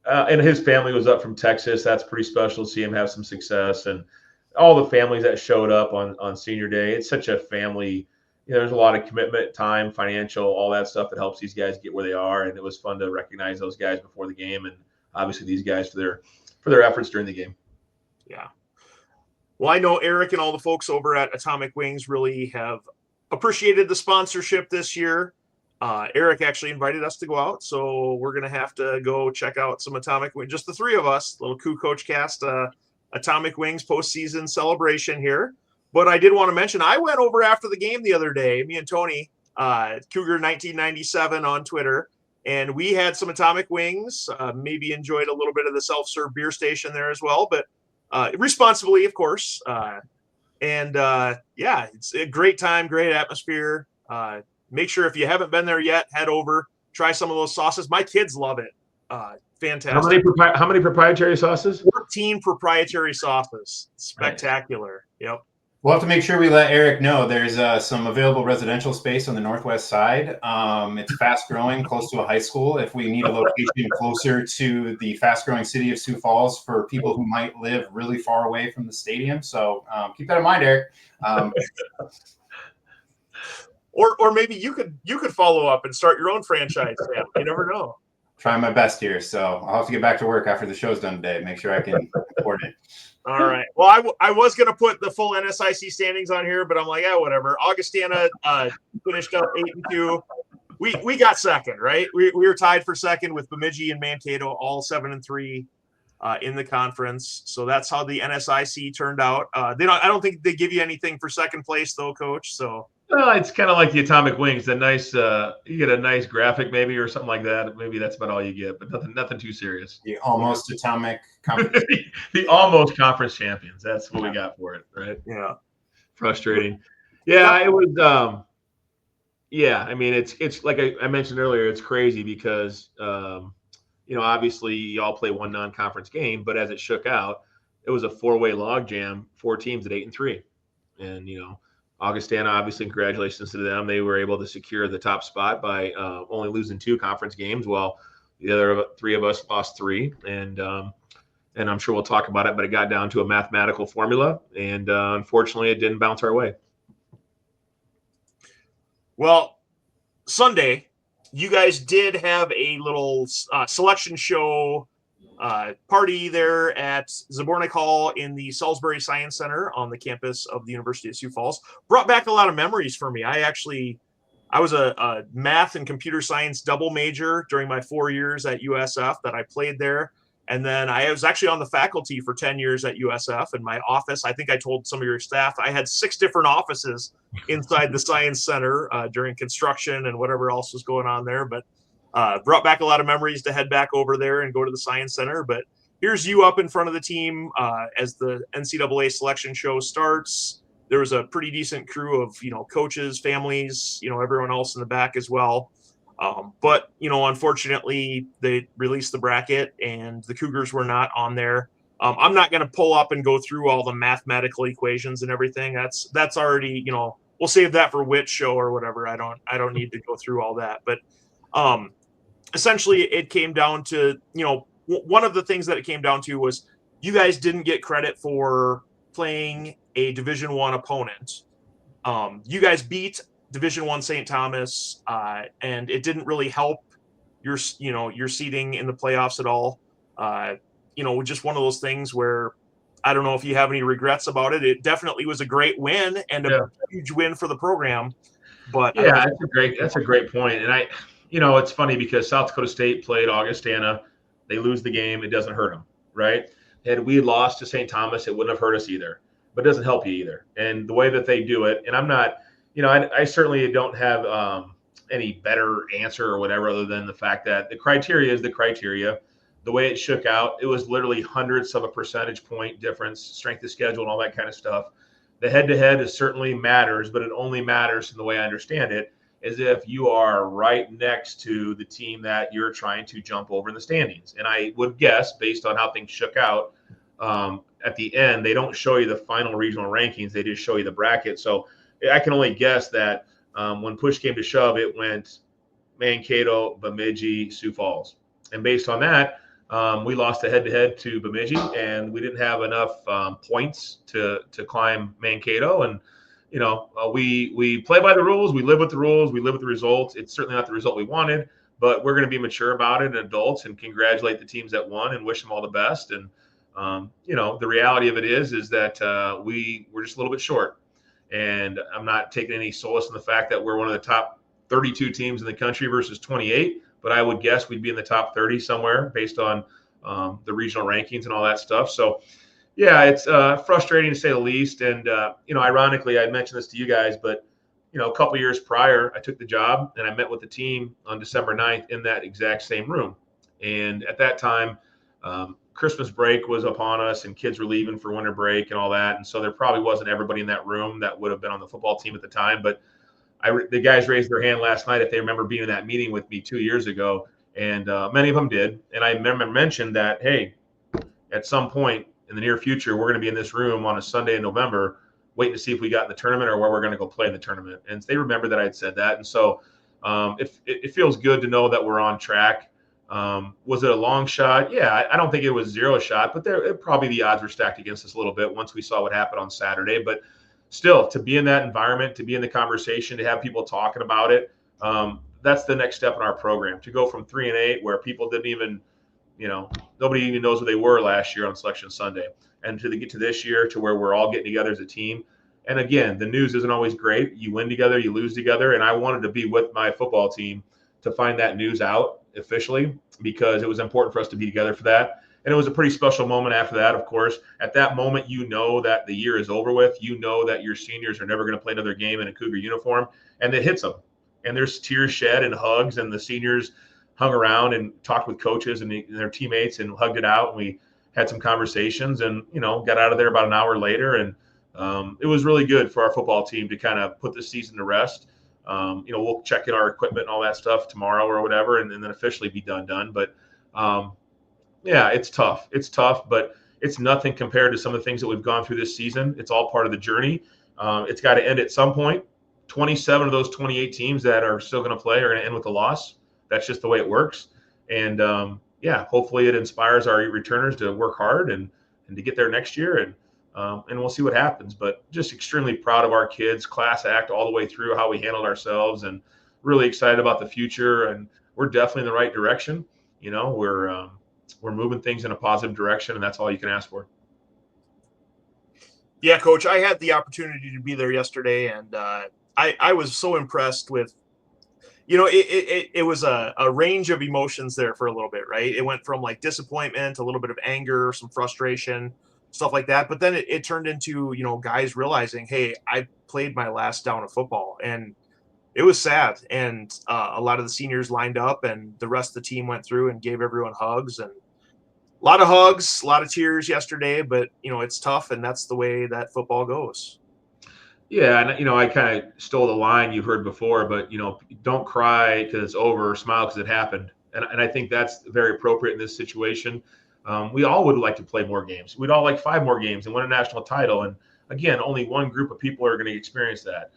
and his family was up from Texas. That's pretty special to see him have some success. And all the families that showed up on senior day. It's such a family. There's a lot of commitment, time, financial, all that stuff that helps these guys get where they are. And it was fun to recognize those guys before the game, and obviously these guys for their efforts during the game. Yeah. Well, I know Eric and all the folks over at Atomic Wings really have appreciated the sponsorship this year. Eric actually invited us to go out, so we're going to have to go check out some Atomic Wings. Just the three of us, little Coup Coach Cast, Atomic Wings postseason celebration here. But I did want to mention, I went over after the game the other day, me and Tony, Cougar 1997 on Twitter, and we had some Atomic Wings, maybe enjoyed a little bit of the self-serve beer station there as well, but responsibly, of course. Yeah, it's a great time, great atmosphere. Make sure if you haven't been there yet, head over, try some of those sauces. My kids love it. Fantastic. How many proprietary sauces? 14 proprietary sauces. Spectacular. Nice. Yep. We'll have to make sure we let Eric know there's some available residential space on the northwest side. It's fast growing, close to a high school. If we need a location closer to the fast growing city of Sioux Falls for people who might live really far away from the stadium. So keep that in mind, Eric. Or maybe you could follow up and start your own franchise. You never know. Trying my best here, so I'll have to get back to work after the show's done today. Make sure I can afford it. All right. Well, I was going to put the full NSIC standings on here, but I'm like, yeah, whatever. Augustana finished up 8-2. We got second, right? We were tied for second with Bemidji and Mankato, all 7-3 in the conference. So that's how the NSIC turned out. I don't think they give you anything for second place, though, Coach. So. Well, it's kind of like the Atomic Wings. The nice, you get a nice graphic maybe or something like that. Maybe that's about all you get, but nothing too serious. The almost Atomic conference. The almost conference champions. That's what we got for it, right? Yeah. Frustrating. Yeah, it was. Yeah, I mean, it's like I mentioned earlier. It's crazy because obviously y'all play one non-conference game, but as it shook out, it was a 4-way log jam, 4 teams at 8-3, and Augustana, obviously, congratulations to them. They were able to secure the top spot by only losing 2 conference games, while the other 3 of us lost 3. And I'm sure we'll talk about it, but it got down to a mathematical formula, and unfortunately, it didn't bounce our way. Well, Sunday, you guys did have a little selection show party there at Zabornik Hall in the Salisbury Science Center on the campus of the University of Sioux Falls. Brought back a lot of memories for me. I I was a math and computer science double major during my 4 years at USF that I played there. And then I was actually on the faculty for 10 years at USF. In my office, I think I told some of your staff, I had 6 different offices inside the Science Center during construction and whatever else was going on there. But brought back a lot of memories to head back over there and go to the Science Center. But here's you up in front of the team as the NCAA selection show starts. There was a pretty decent crew of, coaches, families, everyone else in the back as well. But, unfortunately, they released the bracket and the Cougars were not on there. I'm not going to pull up and go through all the mathematical equations and everything. That's already, we'll save that for Witt's show or whatever. I don't need to go through all that. But essentially, it came down to, one of the things that it came down to was you guys didn't get credit for playing a Division I opponent. You guys beat Division I St. Thomas, and it didn't really help your seeding in the playoffs at all. Just one of those things where I don't know if you have any regrets about it. It definitely was a great win and a huge win for the program. But that's a great point. And it's funny because South Dakota State played Augustana. They lose the game. It doesn't hurt them, right? Had we lost to St. Thomas, it wouldn't have hurt us either. But it doesn't help you either. And the way that they do it, and I'm not, I certainly don't have any better answer or whatever other than the fact that the criteria is the criteria. The way it shook out, it was literally hundredths of a percentage point difference, strength of schedule and all that kind of stuff. The head-to-head is certainly matters, but it only matters in the way I understand it, is if you are right next to the team that you're trying to jump over in the standings. And I would guess, based on how things shook out, at the end, they don't show you the final regional rankings. They just show you the bracket. So I can only guess that when push came to shove, it went Mankato, Bemidji, Sioux Falls. And based on that, we lost a head-to-head to Bemidji, and we didn't have enough points to climb Mankato. And, we play by the rules. We live with the rules. We live with the results. It's certainly not the result we wanted, but we're going to be mature about it and adults and congratulate the teams that won and wish them all the best. And, the reality of it is that we're just a little bit short. And I'm not taking any solace in the fact that we're one of the top 32 teams in the country versus 28, but I would guess we'd be in the top 30 somewhere based on the regional rankings and all that stuff. So, yeah, it's frustrating to say the least. And, ironically, I mentioned this to you guys, but, a couple years prior, I took the job and I met with the team on December 9th in that exact same room. And at that time, Christmas break was upon us and kids were leaving for winter break and all that. And so there probably wasn't everybody in that room that would have been on the football team at the time. But the guys raised their hand last night if they remember being in that meeting with me 2 years ago. And many of them did. And I remember mentioned that, hey, at some point in the near future, we're going to be in this room on a Sunday in November, waiting to see if we got in the tournament or where we're going to go play in the tournament. And they remember that I had said that. And so it feels good to know that we're on track. Was it a long shot? Yeah, I don't think it was zero shot, but probably the odds were stacked against us a little bit once we saw what happened on Saturday. But still, to be in that environment, to be in the conversation, to have people talking about it, that's the next step in our program. To go from 3-8, where people didn't even, nobody even knows who they were last year on Selection Sunday, and to get to this year to where we're all getting together as a team. And again, the news isn't always great. You win together, you lose together, and I wanted to be with my football team to find that news out officially because it was important for us to be together for that. And it was a pretty special moment after that, of course. At that moment, that the year is over with. That your seniors are never going to play another game in a Cougar uniform, and it hits them. And there's tears shed and hugs, and the seniors hung around and talked with coaches and their teammates and hugged it out. And we had some conversations and, got out of there about an hour later. And it was really good for our football team to kind of put the season to rest. We'll check in our equipment and all that stuff tomorrow or whatever, and then officially be done. But yeah, it's tough. It's tough, but it's nothing compared to some of the things that we've gone through this season. It's all part of the journey. It's got to end at some point. 27 of those 28 teams that are still going to play are going to end with a loss. That's just the way it works. And hopefully it inspires our returners to work hard and to get there next year. And we'll see what happens, but just extremely proud of our kids, class act all the way through how we handled ourselves, and really excited about the future. And we're definitely in the right direction. We're moving things in a positive direction, and that's all you can ask for. Yeah, Coach, I had the opportunity to be there yesterday, and I was so impressed with it was a range of emotions there for a little bit, right? It went from like disappointment, a little bit of anger, some frustration, stuff like that. But then it turned into, guys realizing, hey, I played my last down of football, and it was sad. And a lot of the seniors lined up, and the rest of the team went through and gave everyone hugs, and a lot of hugs, a lot of tears yesterday. But it's tough, and that's the way that football goes. Yeah, and I kind of stole the line you've heard before, but don't cry because it's over, smile because it happened, and I think that's very appropriate in this situation. We all would like to play more games. We'd all like 5 more games and win a national title. And again, only one group of people are going to experience that.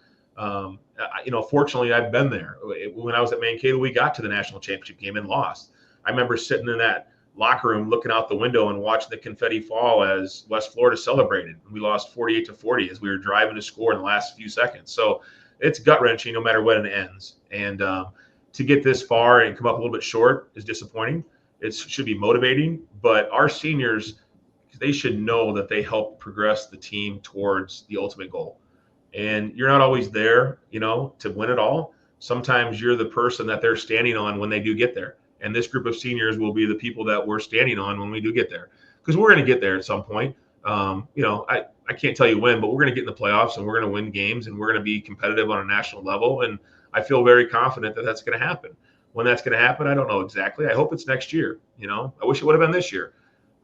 Fortunately, I've been there. When I was at Mankato, we got to the national championship game and lost. I remember sitting in that locker room looking out the window and watching the confetti fall as West Florida celebrated. We lost 48-40 as we were driving to score in the last few seconds. So it's gut-wrenching no matter when it ends. And to get this far and come up a little bit short is disappointing. It should be motivating, but our seniors, they should know that they help progress the team towards the ultimate goal. And you're not always there, to win it all. Sometimes you're the person that they're standing on when they do get there. And this group of seniors will be the people that we're standing on when we do get there, because we're going to get there at some point. I can't tell you when, but we're going to get in the playoffs and we're going to win games and we're going to be competitive on a national level. And I feel very confident that that's going to happen. When that's going to happen, I don't know exactly. I hope it's next year. I wish it would have been this year.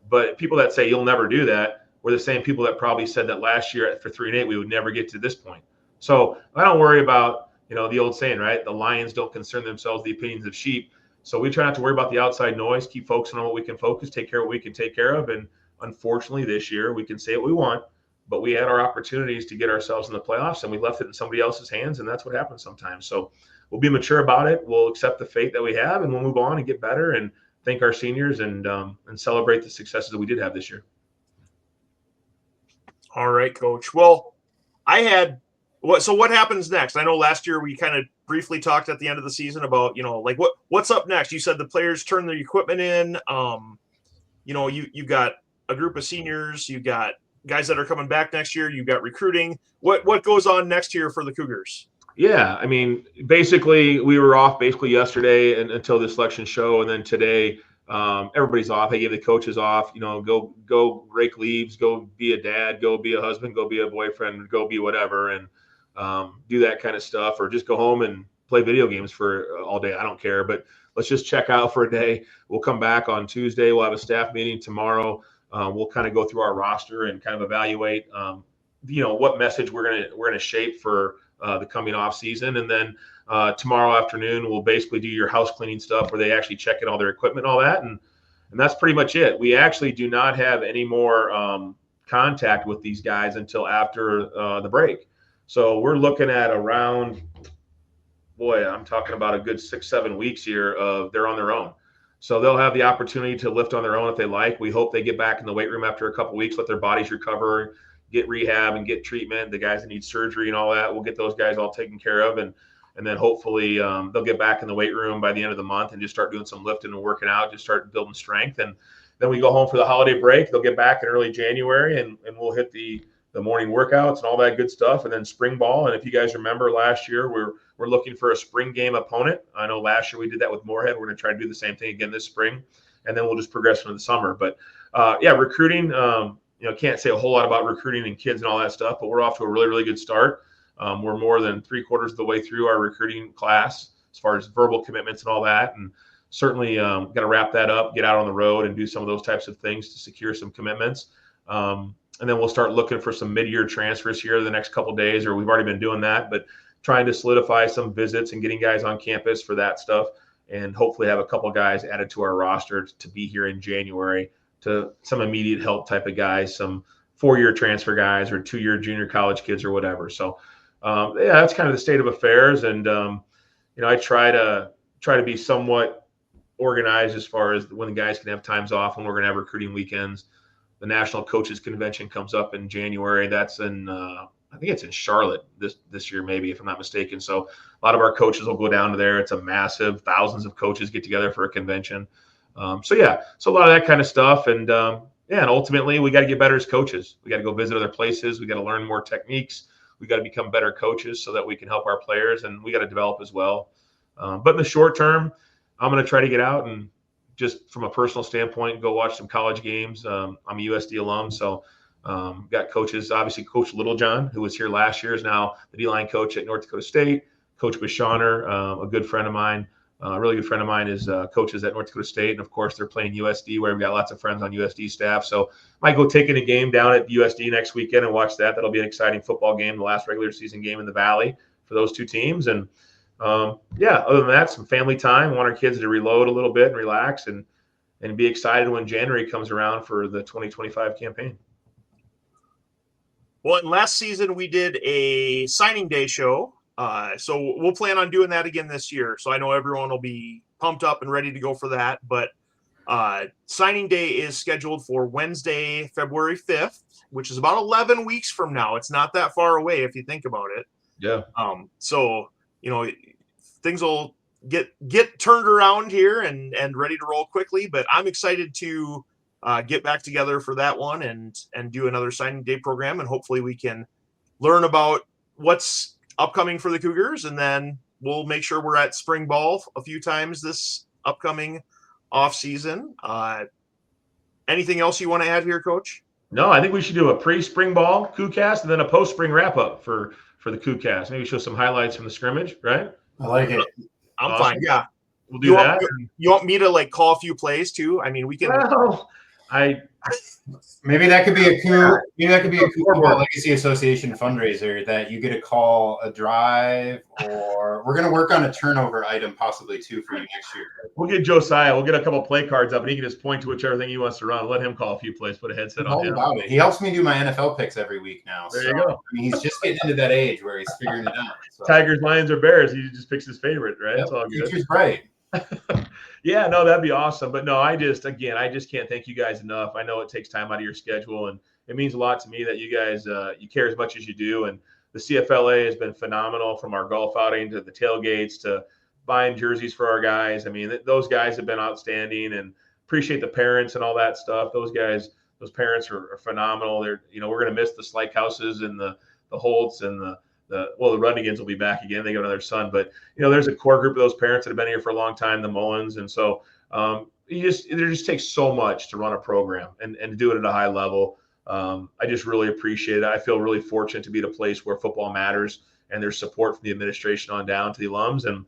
But people that say you'll never do that were the same people that probably said that last year for 3-8 we would never get to this point. So I don't worry about the old saying, right? The lions don't concern themselves with the opinions of sheep. So we try not to worry about the outside noise, keep focusing on what we can focus, take care of what we can take care of. And unfortunately, this year we can say what we want, but we had our opportunities to get ourselves in the playoffs and we left it in somebody else's hands. And that's what happens sometimes. So we'll be mature about it. We'll accept the fate that we have and we'll move on and get better and thank our seniors and celebrate the successes that we did have this year. All right, Coach. Well, so what happens next? I know last year we kind of briefly talked at the end of the season about, like what's up next. You said the players turn their equipment in. You got a group of seniors, you got guys that are coming back next year, you got recruiting. What goes on next year for the Cougars? Yeah, I mean, basically we were off yesterday and until the selection show, and then today everybody's off. I gave the coaches off. Go rake leaves, go be a dad, go be a husband, go be a boyfriend, go be whatever, and do that kind of stuff, or just go home and play video games for all day. I don't care, but let's just check out for a day. We'll come back on Tuesday. We'll have a staff meeting tomorrow. We'll kind of go through our roster and kind of evaluate, what message we're gonna shape for the coming off season. And then tomorrow afternoon, we'll basically do your house cleaning stuff where they actually check in all their equipment and all that. And that's pretty much it. We actually do not have any more contact with these guys until after the break. So we're looking at around, I'm talking about a good 6-7 weeks here of they're on their own. So they'll have the opportunity to lift on their own if they like. We hope they get back in the weight room after a couple weeks, let their bodies recover, get rehab and get treatment. The guys that need surgery and all that, we'll get those guys all taken care of. And then hopefully they'll get back in the weight room by the end of the month and just start doing some lifting and working out, just start building strength. And then we go home for the holiday break. They'll get back in early January and we'll hit the morning workouts and all that good stuff, and then spring ball. And if you guys remember last year, we're looking for a spring game opponent. I know last year we did that with Moorhead. We're going to try to do the same thing again this spring, and then we'll just progress into the summer. But recruiting, can't say a whole lot about recruiting and kids and all that stuff, but we're off to a really, really good start. We're more than 3/4 of the way through our recruiting class as far as verbal commitments and all that. And certainly got to wrap that up, get out on the road and do some of those types of things to secure some commitments. And then we'll start looking for some mid-year transfers here the next couple of days, or we've already been doing that, but trying to solidify some visits and getting guys on campus for that stuff, and hopefully have a couple of guys added to our roster to be here in January, to some immediate help type of guys, some 4-year transfer guys or 2-year junior college kids or whatever. So that's kind of the state of affairs. And I try to be somewhat organized as far as when the guys can have times off, when we're going to have recruiting weekends. The National Coaches Convention comes up in January. That's in, I think it's in Charlotte this year, maybe, if I'm not mistaken. So a lot of our coaches will go down to there. It's a massive, thousands of coaches get together for a convention. So a lot of that kind of stuff. And and ultimately we got to get better as coaches. We got to go visit other places. We got to learn more techniques. We got to become better coaches so that we can help our players, and we got to develop as well. But in the short term, I'm going to try to get out and just from a personal standpoint, go watch some college games. I'm a USD alum, so got coaches. Obviously, Coach Littlejohn, who was here last year, is now the D-line coach at North Dakota State. Coach Bashawner, a good friend of mine, a really good friend of mine, is coaches at North Dakota State, and of course they're playing USD, where we've got lots of friends on USD staff. So might go taking a game down at USD next weekend and watch that. That'll be an exciting football game, the last regular season game in the Valley for those two teams. And other than that, some family time. I want our kids to reload a little bit and relax and be excited when January comes around for the 2025 campaign. Well, and last season we did a signing day show. So we'll plan on doing that again this year. So I know everyone will be pumped up and ready to go for that. But signing day is scheduled for Wednesday, February 5th, which is about 11 weeks from now. It's not that far away if you think about it. Yeah. So, things will get turned around here and ready to roll quickly. But I'm excited to get back together for that one and do another signing day program. And hopefully we can learn about what's upcoming for the Cougars, and then we'll make sure we're at spring ball a few times this upcoming off season. Anything else you want to add here, Coach? No, I think we should do a pre-spring ball CougCast and then a post-spring wrap-up for the CougCast. Maybe show some highlights from the scrimmage, right? I like it. I'm Awesome. fine. Yeah, We'll do that. You want me to call a few plays too? I mean, we can. Well, Maybe that could be a coup. Maybe that could be a Football Legacy Association fundraiser that you get to call a drive, or we're going to work on a turnover item possibly too for you next year. We'll get Josiah. We'll get a couple play cards up, and he can just point to whichever thing he wants to run. Let him call a few plays. Put a headset on him. About it. He helps me do my NFL picks every week now. There you go. I mean, he's just getting into that age where he's figuring it out. So. Tigers, Lions, or Bears. He just picks his favorite, right? Yep. That's all good. Future's bright. Yeah, no, that'd be awesome. But no, I just can't thank you guys enough. I know it takes time out of your schedule, and it means a lot to me that you guys you care as much as you do. And the CFLA has been phenomenal, from our golf outing to the tailgates to buying jerseys for our guys. I mean, those guys have been outstanding, and appreciate the parents and all that stuff. Those parents are phenomenal. They're we're gonna miss the Slikehouses and the Holtz and the Rundigans will be back again. They got another son, but there's a core group of those parents that have been here for a long time, the Mullins, and so there just takes so much to run a program and to do it at a high level. I just really appreciate it. I feel really fortunate to be at a place where football matters, and there's support from the administration on down to the alums, and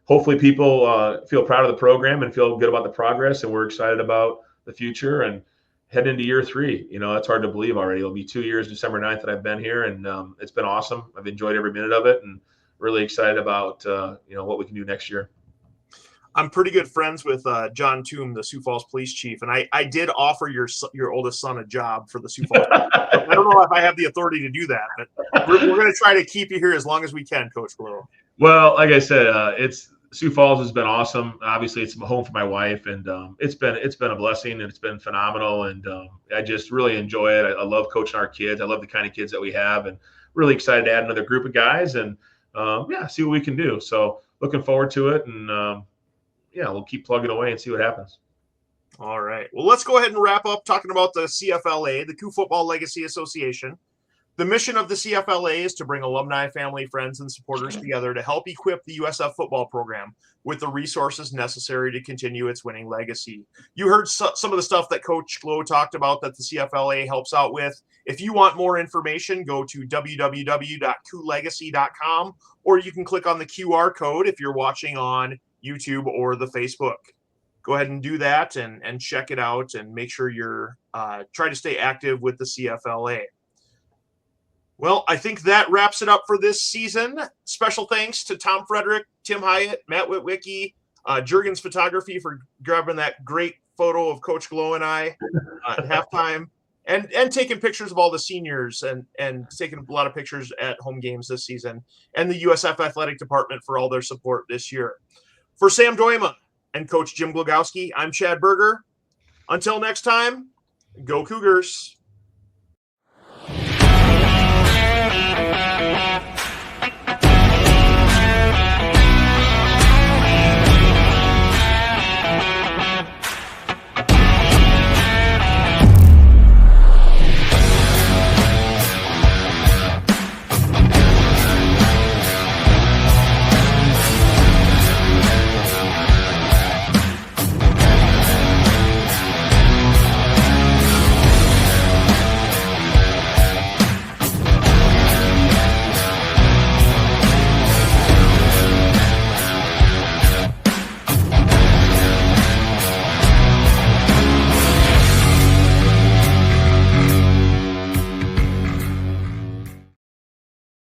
hopefully people feel proud of the program and feel good about the progress, and we're excited about the future and head into year 3. It's hard to believe already. It'll be 2 years, December 9th, that I've been here, and it's been awesome. I've enjoyed every minute of it, and really excited about what we can do next year. I'm pretty good friends with John Toom, the Sioux Falls police chief, and I did offer your oldest son a job for the Sioux Falls. I don't know if I have the authority to do that, but we're going to try to keep you here as long as we can, Coach Glow. Well, like I said, Sioux Falls has been awesome. Obviously, it's a home for my wife, and it's been a blessing, and it's been phenomenal. And I just really enjoy it. I love coaching our kids. I love the kind of kids that we have, and really excited to add another group of guys and see what we can do. So looking forward to it, and we'll keep plugging away and see what happens. All right. Well, let's go ahead and wrap up talking about the CFLA, the Sioux Football Legacy Association. The mission of the CFLA is to bring alumni, family, friends, and supporters together to help equip the USF football program with the resources necessary to continue its winning legacy. You heard some of the stuff that Coach Glow talked about that the CFLA helps out with. If you want more information, go to www.couglegacy.com, or you can click on the QR code if you're watching on YouTube or the Facebook. Go ahead and do that and check it out, and make sure you're try to stay active with the CFLA. Well, I think that wraps it up for this season. Special thanks to Tom Frederick, Tim Hyatt, Matt Witwicky, Jurgens Photography for grabbing that great photo of Coach Glow and I at halftime, and taking pictures of all the seniors and taking a lot of pictures at home games this season, and the USF Athletic Department for all their support this year. For Sam Dooyema and Coach Jim Glogowski, I'm Chad Birger. Until next time, go Cougars.